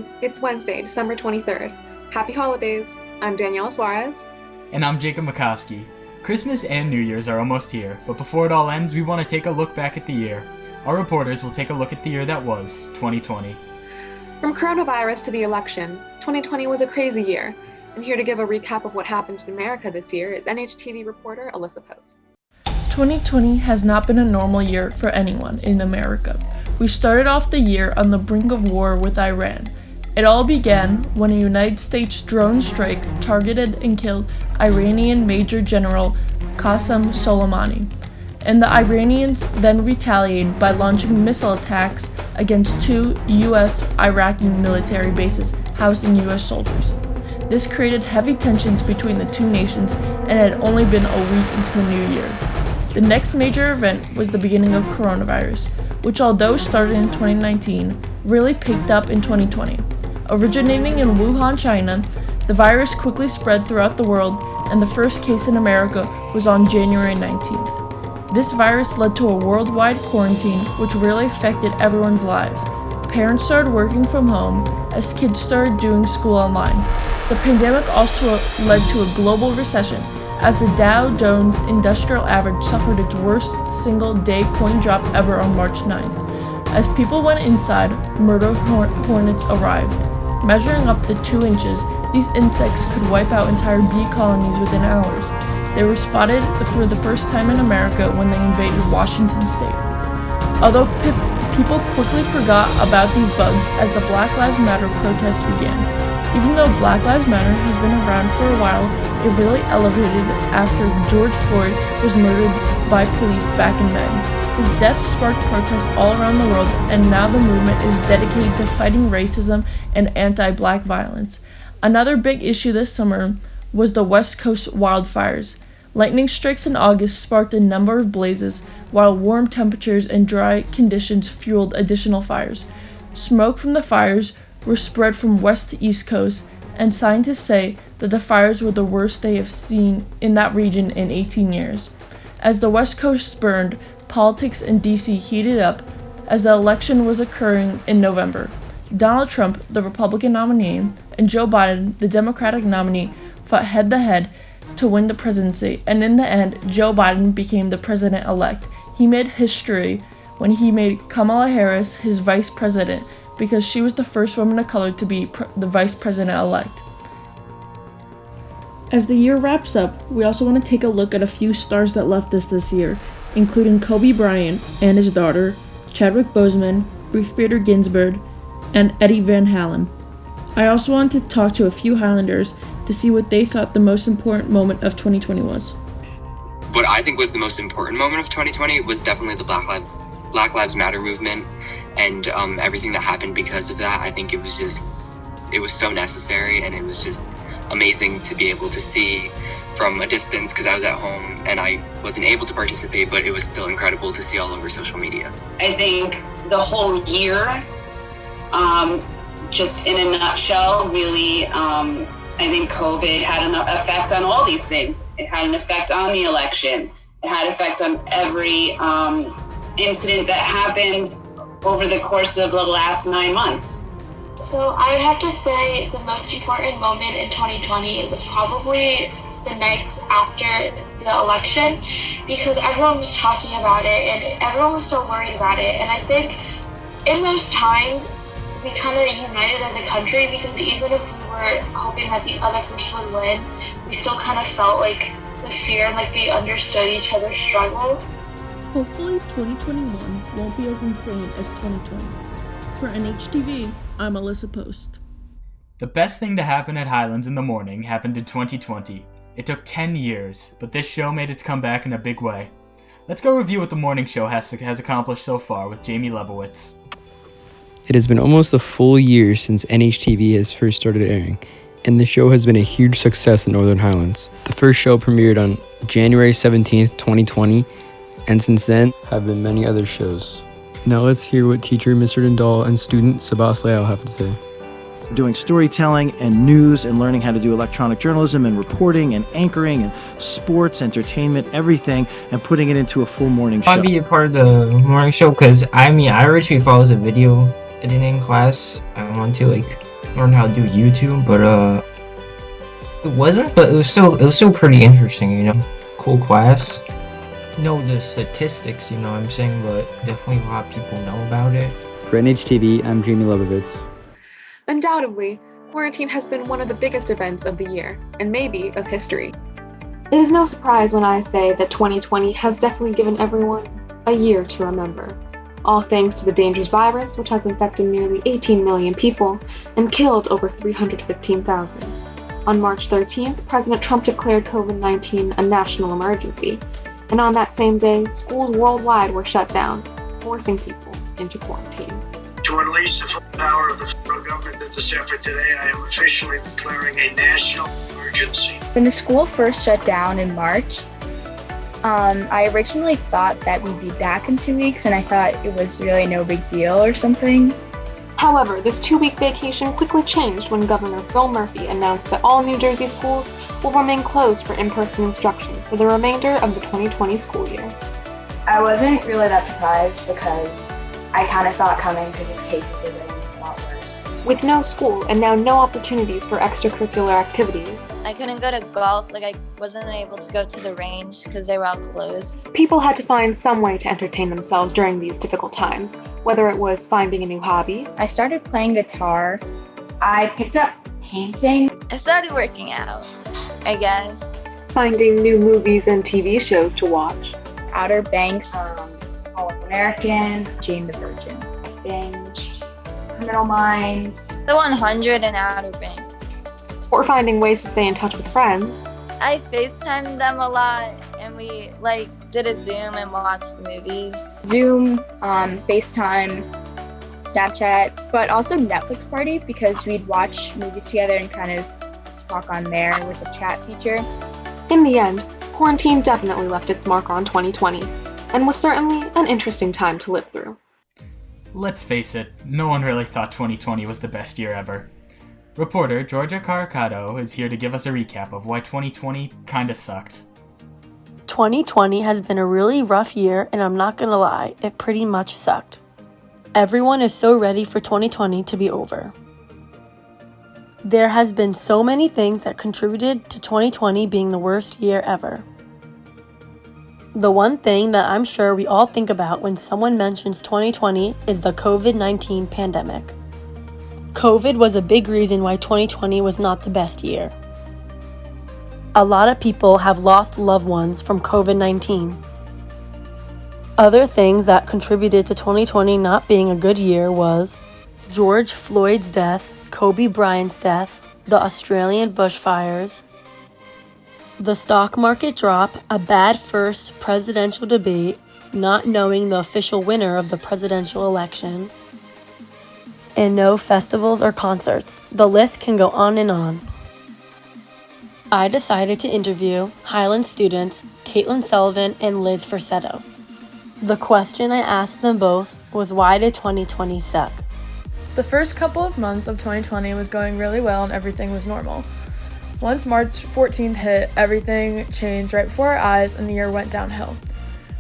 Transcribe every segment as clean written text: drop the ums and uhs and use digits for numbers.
friends. It's Wednesday, December 23rd. Happy holidays. I'm Daniella Suarez. And I'm Jacob Makowski. Christmas and New Year's are almost here, but before it all ends, we want to take a look back at the year. Our reporters will take a look at the year that was, 2020. From coronavirus to the election, 2020 was a crazy year. And here to give a recap of what happened in America this year is NHTV reporter Alyssa Post. 2020 has not been a normal year for anyone in America. We started off the year on the brink of war with Iran. It all began when a United States drone strike targeted and killed Iranian Major General Qasem Soleimani, and the Iranians then retaliated by launching missile attacks against two U.S.-Iraqi military bases housing U.S. soldiers. This created heavy tensions between the two nations and had only been a week into the new year. The next major event was the beginning of coronavirus, which although started in 2019, really picked up in 2020. Originating in Wuhan, China, the virus quickly spread throughout the world, and the first case in America was on January 19th. This virus led to a worldwide quarantine, which really affected everyone's lives. Parents started working from home as kids started doing school online. The pandemic also led to a global recession, as the Dow Jones Industrial Average suffered its worst single-day point drop ever on March 9th. As people went inside, murder hornets arrived. Measuring up to 2 inches, these insects could wipe out entire bee colonies within hours. They were spotted for the first time in America when they invaded Washington state. Although people quickly forgot about these bugs as the Black Lives Matter protests began. Even though Black Lives Matter has been around for a while, it really elevated after George Floyd was murdered by police back in May. His death sparked protests all around the world, and now the movement is dedicated to fighting racism and anti-Black violence. Another big issue this summer was the West Coast wildfires. Lightning strikes in August sparked a number of blazes, while warm temperatures and dry conditions fueled additional fires. Smoke from the fires were spread from west to east coast, and scientists say that the fires were the worst they have seen in that region in 18 years. As the West Coast burned, politics in D.C. heated up as the election was occurring in November. Donald Trump, the Republican nominee, and Joe Biden, the Democratic nominee, fought head-to-head to win the presidency, and in the end, Joe Biden became the president-elect. He made history when he made Kamala Harris his vice president, because she was the first woman of color to be the vice president-elect. As the year wraps up, we also want to take a look at a few stars that left us this year, including Kobe Bryant and his daughter, Chadwick Boseman, Ruth Bader Ginsburg, and Eddie Van Halen. I also wanted to talk to a few Highlanders to see what they thought the most important moment of 2020 was. What I think was the most important moment of 2020 was definitely the Black Lives Matter movement, and everything that happened because of that. I think it was so necessary, and it was just amazing to be able to see from a distance, because I was at home and I wasn't able to participate, but it was still incredible to see all over social media. I think the whole year, just in a nutshell, really, I think COVID had an effect on all these things. It had an effect on the election. It had an effect on every incident that happened over the course of the last 9 months. So I would have to say the most important moment in 2020 was probably the nights after the election, because everyone was talking about it and everyone was so worried about it. And I think in those times, we kind of united as a country, because even if we were hoping that the other person would win, we still kind of felt like the fear and like we understood each other's struggle. Hopefully 2021 won't be as insane as 2020. For NHTV, I'm Alyssa Post. The best thing to happen at Highlands in the morning happened in 2020. It took 10 years, but this show made its comeback in a big way. Let's go review what the morning show has accomplished so far with Jamie Lebovits. It has been almost a full year since NHTV has first started airing, and the show has been a huge success in Northern Highlands. The first show premiered on January 17th, 2020, and since then have been many other shows. Now let's hear what teacher Mr. Dindal and student Sabas Leal have to say. Doing storytelling and news and learning how to do electronic journalism and reporting and anchoring and sports, entertainment, everything, and putting it into a full morning show. I want to be a part of the morning show because I originally follow a video editing class. I want to learned how to do YouTube, but it wasn't, but it was still pretty interesting, you know. Cool class. Know the statistics, you know what I'm saying, but definitely a lot of people know about it. For NHTV, I'm Jamie Lebovits. Undoubtedly, quarantine has been one of the biggest events of the year, and maybe of history. It is no surprise when I say that 2020 has definitely given everyone a year to remember. All thanks to the dangerous virus, which has infected nearly 18 million people and killed over 315,000. On March 13th, President Trump declared COVID-19 a national emergency, and on that same day, schools worldwide were shut down, forcing people into quarantine. To unleash the full power of the federal government this effort today, I am officially declaring a national emergency. When the school first shut down in March, I originally thought that we'd be back in 2 weeks, and I thought it was really no big deal or something. However, this 2-week vacation quickly changed when Governor Phil Murphy announced that all New Jersey schools will remain closed for in-person instruction for the remainder of the 2020 school year. I wasn't really that surprised because I kind of saw it coming because these cases were getting a lot worse. With no school and now no opportunities for extracurricular activities, I couldn't go to golf, I wasn't able to go to the range because they were all closed. people had to find some way to entertain themselves during these difficult times, whether it was finding a new hobby. I started playing guitar. I picked up painting. I started working out, I guess. Finding new movies and TV shows to watch. Outer Banks, All American, Jane the Virgin. I binged Criminal Minds. The 100 and Outer Banks. Or finding ways to stay in touch with friends. I FaceTimed them a lot, and we did a Zoom and watched movies. Zoom, FaceTime, Snapchat, but also Netflix party because we'd watch movies together and kind of talk on there with the chat feature. In the end, quarantine definitely left its mark on 2020, and was certainly an interesting time to live through. Let's face it, no one really thought 2020 was the best year ever. Reporter Georgia Caricato is here to give us a recap of why 2020 kinda sucked. 2020 has been a really rough year, and I'm not gonna lie, it pretty much sucked. Everyone is so ready for 2020 to be over. There has been so many things that contributed to 2020 being the worst year ever. The one thing that I'm sure we all think about when someone mentions 2020 is the COVID-19 pandemic. COVID was a big reason why 2020 was not the best year. A lot of people have lost loved ones from COVID-19. Other things that contributed to 2020 not being a good year was George Floyd's death, Kobe Bryant's death, the Australian bushfires, the stock market drop, a bad first presidential debate, not knowing the official winner of the presidential election, and no festivals or concerts. The list can go on and on. I decided to interview Highland students Caitlin Sullivan and Liz Forsetto. The question I asked them both was, why did 2020 suck? The first couple of months of 2020 was going really well and everything was normal. Once March 14th hit, everything changed right before our eyes and the year went downhill.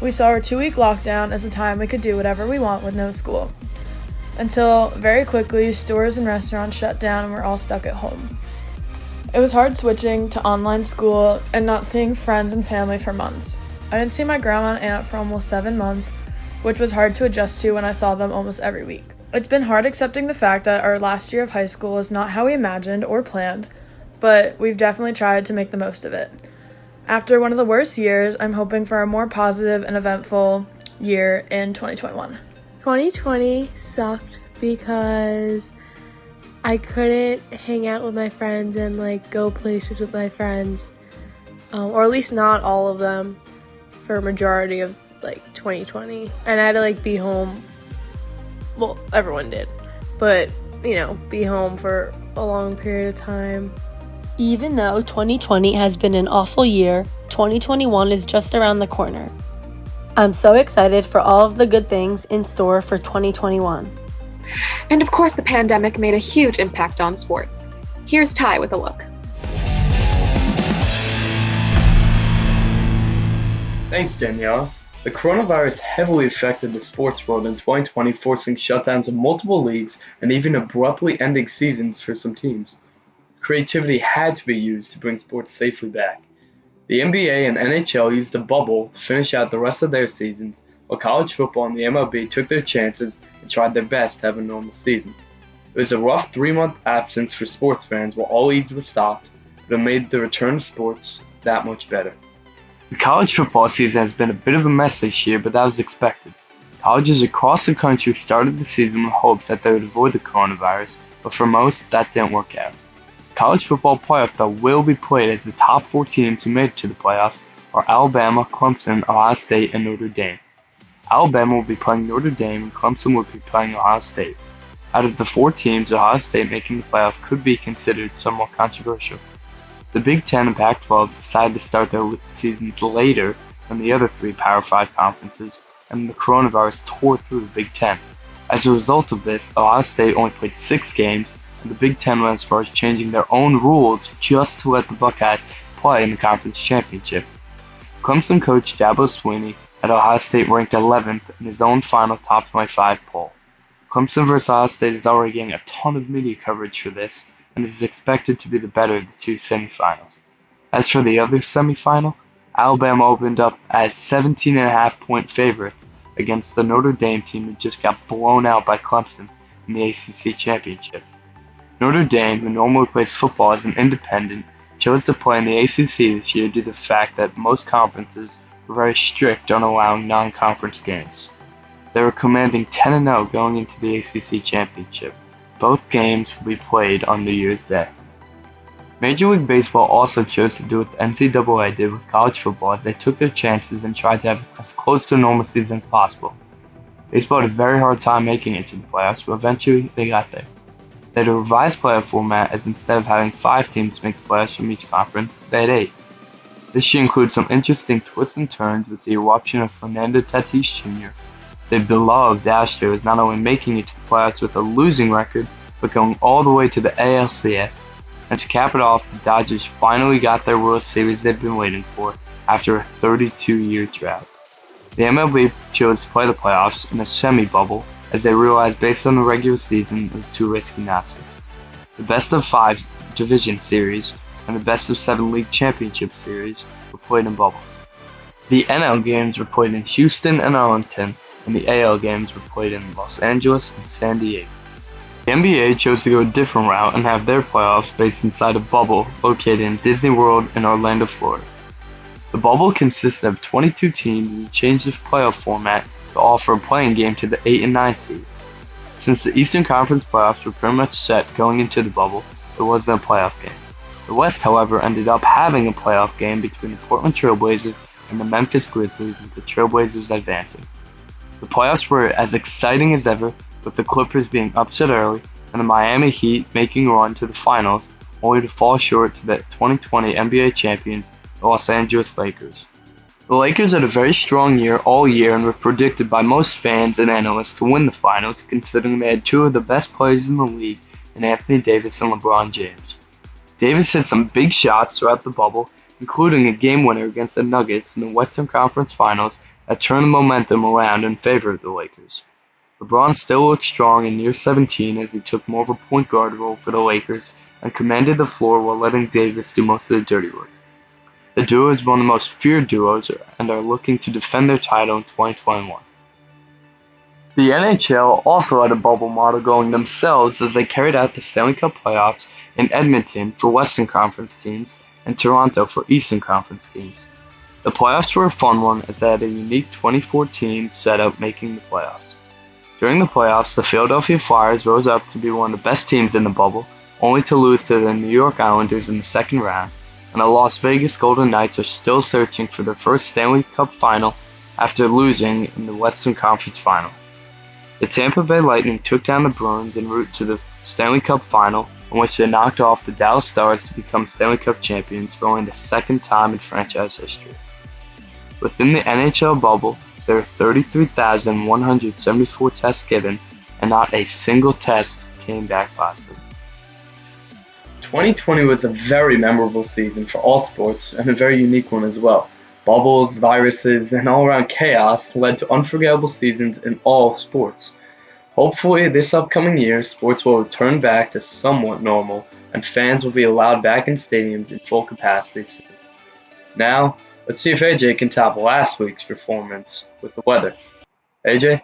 We saw our 2-week lockdown as a time we could do whatever we want with no school. Until very quickly, stores and restaurants shut down and we're all stuck at home. It was hard switching to online school and not seeing friends and family for months. I didn't see my grandma and aunt for almost 7 months, which was hard to adjust to when I saw them almost every week. It's been hard accepting the fact that our last year of high school is not how we imagined or planned, but we've definitely tried to make the most of it. After one of the worst years, I'm hoping for a more positive and eventful year in 2021. 2020 sucked because I couldn't hang out with my friends and go places with my friends, or at least not all of them for a majority of 2020. And I had to be home. Well, everyone did, but be home for a long period of time. Even though 2020 has been an awful year, 2021 is just around the corner. I'm so excited for all of the good things in store for 2021. And of course, the pandemic made a huge impact on sports. Here's Ty with a look. Thanks, Daniella. The coronavirus heavily affected the sports world in 2020, forcing shutdowns of multiple leagues and even abruptly ending seasons for some teams. Creativity had to be used to bring sports safely back. The NBA and NHL used a bubble to finish out the rest of their seasons, while college football and the MLB took their chances and tried their best to have a normal season. It was a rough 3-month absence for sports fans while all leagues were stopped, but it made the return of sports that much better. The college football season has been a bit of a mess this year, but that was expected. Colleges across the country started the season with hopes that they would avoid the coronavirus, but for most, that didn't work out. College football playoff though will be played as the top 4 teams who made it to the playoffs are Alabama, Clemson, Ohio State, and Notre Dame. Alabama will be playing Notre Dame and Clemson will be playing Ohio State. Out of the 4 teams, Ohio State making the playoff could be considered somewhat controversial. The Big Ten and Pac-12 decided to start their seasons later than the other 3 Power 5 conferences, and the coronavirus tore through the Big Ten. As a result of this, Ohio State only played 6 games, and the Big Ten went as far as changing their own rules just to let the Buckeyes play in the conference championship. Clemson coach Dabo Swinney had Ohio State ranked 11th in his own final top 25 poll. Clemson vs. Ohio State is already getting a ton of media coverage for this, and is expected to be the better of the 2 semifinals. As for the other semifinal, Alabama opened up as 17.5-point favorites against the Notre Dame team that just got blown out by Clemson in the ACC championship. Notre Dame, who normally plays football as an independent, chose to play in the ACC this year due to the fact that most conferences were very strict on allowing non-conference games. They were commanding 10-0 going into the ACC championship. Both games will be played on New Year's Day. Major League Baseball also chose to do what the NCAA did with college football as they took their chances and tried to have as close to a normal season as possible. Baseball had a very hard time making it to the playoffs, but eventually they got there. They had a revised playoff format as instead of having 5 teams make the playoffs from each conference, they had 8. This should include some interesting twists and turns with the eruption of Fernando Tatis Jr., the beloved Astros not only making it to the playoffs with a losing record, but going all the way to the ALCS. And to cap it off, the Dodgers finally got their World Series they've been waiting for after a 32-year drought. The MLB chose to play the playoffs in a semi-bubble as they realized based on the regular season it was too risky not to. The best of 5 division series and the best of 7 league championship series were played in bubbles. The NL games were played in Houston and Arlington, and the AL games were played in Los Angeles and San Diego. The NBA chose to go a different route and have their playoffs based inside a bubble located in Disney World in Orlando, Florida. The bubble consisted of 22 teams and changed the playoff format to offer a playing game to the 8 and 9 seeds. Since the Eastern Conference playoffs were pretty much set going into the bubble, there wasn't a playoff game. The West, however, ended up having a playoff game between the Portland Trail Blazers and the Memphis Grizzlies, with the Trailblazers advancing. The playoffs were as exciting as ever, with the Clippers being upset early and the Miami Heat making a run to the finals, only to fall short to the 2020 NBA champions, the Los Angeles Lakers. The Lakers had a very strong year all year and were predicted by most fans and analysts to win the finals, considering they had 2 of the best players in the league in Anthony Davis and LeBron James. Davis hit some big shots throughout the bubble, including a game winner against the Nuggets in the Western Conference Finals that turned the momentum around in favor of the Lakers. LeBron still looked strong in year 17 as he took more of a point guard role for the Lakers and commanded the floor while letting Davis do most of the dirty work. The duo is one of the most feared duos and are looking to defend their title in 2021. The NHL also had a bubble model going themselves as they carried out the Stanley Cup playoffs in Edmonton for Western Conference teams and Toronto for Eastern Conference teams. The playoffs were a fun one as they had a unique 24-team setup making the playoffs. During the playoffs, the Philadelphia Flyers rose up to be one of the best teams in the bubble, only to lose to the New York Islanders in the second round, and the Las Vegas Golden Knights are still searching for their first Stanley Cup final after losing in the Western Conference Final. The Tampa Bay Lightning took down the Bruins en route to the Stanley Cup Final, in which they knocked off the Dallas Stars to become Stanley Cup champions for only the second time in franchise history. Within the NHL bubble, there are 33,174 tests given, and not a single test came back positive. 2020 was a very memorable season for all sports, and a very unique one as well. Bubbles, viruses, and all-around chaos led to unforgettable seasons in all sports. Hopefully, this upcoming year, sports will return back to somewhat normal, and fans will be allowed back in stadiums in full capacity soon. Now, let's see if Ajay can top last week's performance with the weather. Ajay?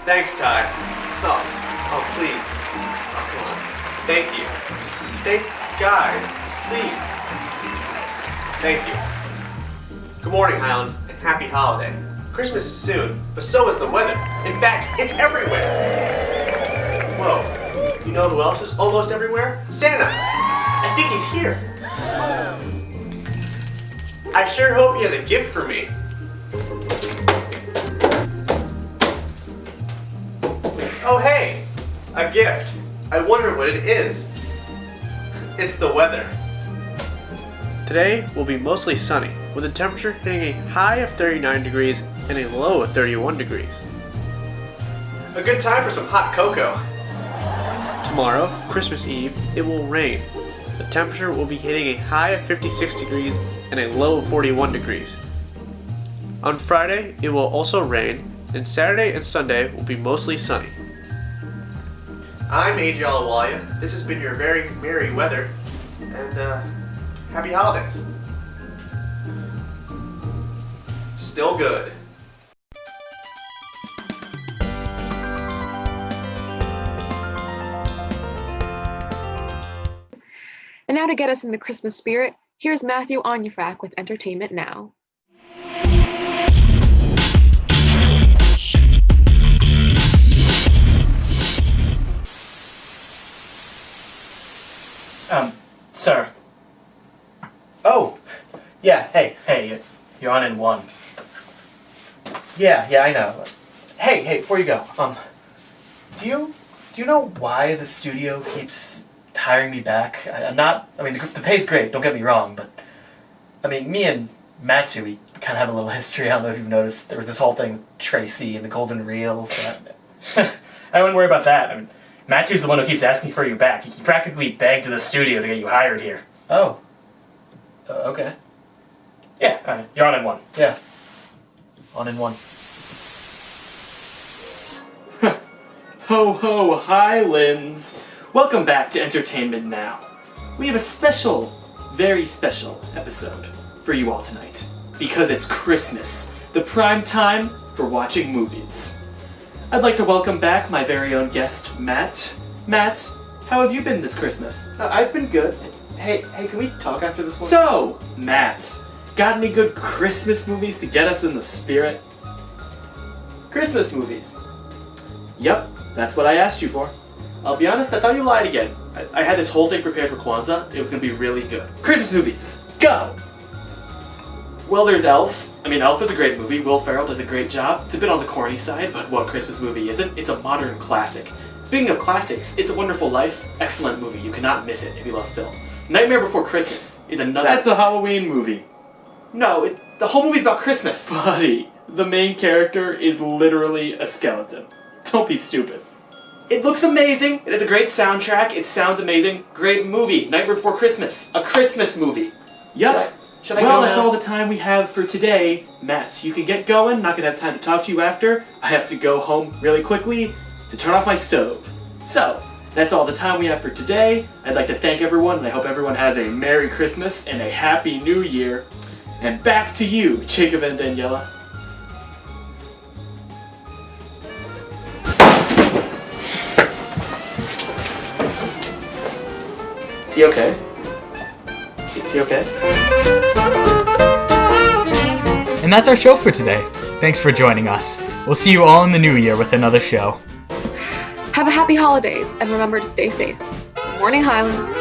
Thanks, Ty. Oh, please. Oh, come on. Thank you. Guys, please. Thank you. Good morning, Highlands, and happy holiday. Christmas is soon, but so is the weather. In fact, it's everywhere. Whoa, you know who else is almost everywhere? Santa. I think he's here. I sure hope he has a gift for me. Oh hey, a gift. I wonder what it is. It's the weather. Today will be mostly sunny, with the temperature hitting a high of 39 degrees and a low of 31 degrees. A good time for some hot cocoa. Tomorrow, Christmas Eve, it will rain. The temperature will be hitting a high of 56 degrees and a low of 41 degrees. On Friday, it will also rain, and Saturday and Sunday will be mostly sunny. I'm Ajay Ahuwalia. This has been your very merry weather, and happy holidays. Still good. And now to get us in the Christmas spirit, here's Matthew Onufrak with Entertainment Now. Sir. Oh, yeah, hey, you're on in one. Yeah, I know. Hey, before you go, do you know why the studio keeps hiring me back? The pay's great, don't get me wrong, but, me and Matsu, we kind of have a little history. I don't know if you've noticed. There was this whole thing with Tracy and the Golden Reels. I wouldn't worry about that. Matthew's the one who keeps asking for you back. He practically begged the studio to get you hired here. Oh. Okay. Yeah, you're on in one. Yeah. On in one. Ho ho, Highlands! Welcome back to Entertainment Now. We have a special, very special episode for you all tonight. Because it's Christmas, the prime time for watching movies. I'd like to welcome back my very own guest, Matt. Matt, how have you been this Christmas? I've been good. Hey, can we talk after this one? So, Matt, got any good Christmas movies to get us in the spirit? Christmas movies? Yep, that's what I asked you for. I'll be honest, I thought you lied again. I had this whole thing prepared for Kwanzaa. It was gonna be really good. Christmas movies, go! Well, there's Elf. Elf is a great movie. Will Ferrell does a great job. It's a bit on the corny side, but what Christmas movie isn't? It's a modern classic. Speaking of classics, It's a Wonderful Life, excellent movie. You cannot miss it if you love film. Nightmare Before Christmas is another... That's a Halloween movie. No, the whole movie's about Christmas. Buddy, the main character is literally a skeleton. Don't be stupid. It looks amazing. It has a great soundtrack. It sounds amazing. Great movie. Nightmare Before Christmas. A Christmas movie. Yep. Should I Well, go that's now? all the time we have for today. Matt, you can get going. Not going to have time to talk to you after. I have to go home really quickly to turn off my stove. So, that's all the time we have for today. I'd like to thank everyone, and I hope everyone has a Merry Christmas and a Happy New Year. And back to you, Jacob and Daniella. Is he okay? Is he okay? And that's our show for today. Thanks for joining us. We'll see you all in the new year with another show. Have a happy holidays and remember to stay safe. Morning Highlands.